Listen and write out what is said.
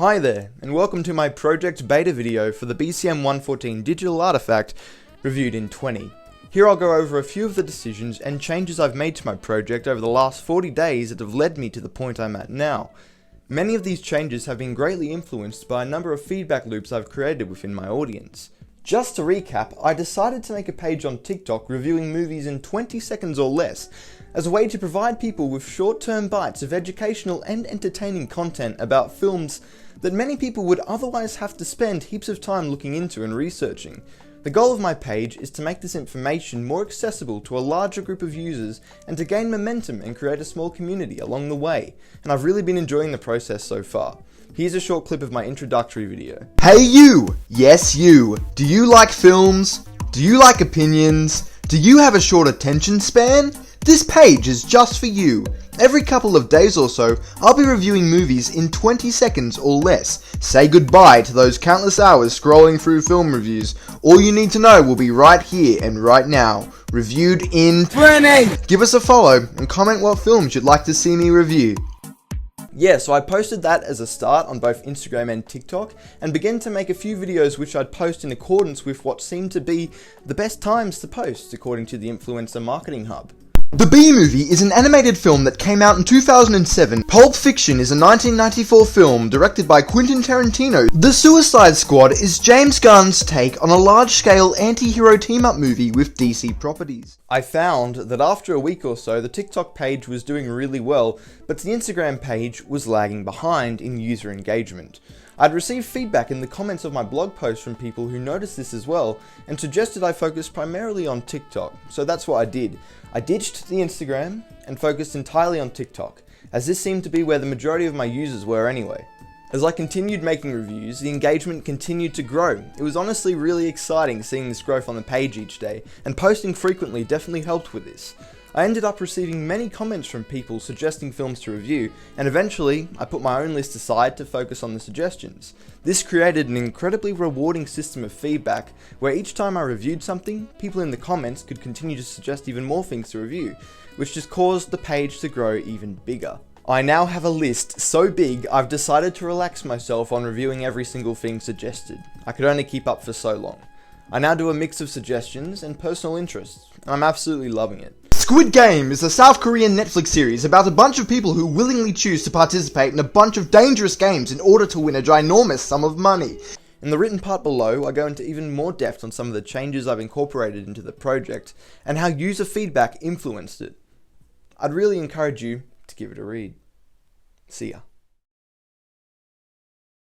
Hi there, and welcome to my project beta video for the BCM114 digital artifact reviewed in Twenny. Here I'll go over a few of the decisions and changes I've made to my project over the last 40 days that have led me to the point I'm at now. Many of these changes have been greatly influenced by a number of feedback loops I've created within my audience. Just to recap, I decided to make a page on TikTok reviewing movies in 20 seconds or less, as a way to provide people with short-term bites of educational and entertaining content about films that many people would otherwise have to spend heaps of time looking into and researching. The goal of my page is to make this information more accessible to a larger group of users and to gain momentum and create a small community along the way, and I've really been enjoying the process so far. Here's a short clip of my introductory video. Hey you! Yes you! Do you like films? Do you like opinions? Do you have a short attention span? This page is just for you. Every couple of days or so, I'll be reviewing movies in 20 seconds or less. Say goodbye to those countless hours scrolling through film reviews. All you need to know will be right here and right now. Reviewed in Twenny! Give us a follow and comment what films you'd like to see me review. Yeah, so I posted that as a start on both Instagram and TikTok, and began to make a few videos which I'd post in accordance with what seemed to be the best times to post, according to the Influencer Marketing Hub. The Bee Movie is an animated film that came out in 2007. Pulp Fiction is a 1994 film directed by Quentin Tarantino. The Suicide Squad is James Gunn's take on a large-scale anti-hero team-up movie with DC properties. I found that after a week or so, the TikTok page was doing really well, but the Instagram page was lagging behind in user engagement. I'd received feedback in the comments of my blog post from people who noticed this as well, and suggested I focus primarily on TikTok, so that's what I did. I ditched the Instagram and focused entirely on TikTok, as this seemed to be where the majority of my users were anyway. As I continued making reviews, the engagement continued to grow. It was honestly really exciting seeing this growth on the page each day, and posting frequently definitely helped with this. I ended up receiving many comments from people suggesting films to review, and eventually I put my own list aside to focus on the suggestions. This created an incredibly rewarding system of feedback, where each time I reviewed something, people in the comments could continue to suggest even more things to review, which just caused the page to grow even bigger. I now have a list so big I've decided to relax myself on reviewing every single thing suggested. I could only keep up for so long. I now do a mix of suggestions and personal interests, and I'm absolutely loving it. Squid Game is a South Korean Netflix series about a bunch of people who willingly choose to participate in a bunch of dangerous games in order to win a ginormous sum of money. In the written part below, I go into even more depth on some of the changes I've incorporated into the project and how user feedback influenced it. I'd really encourage you to give it a read. See ya.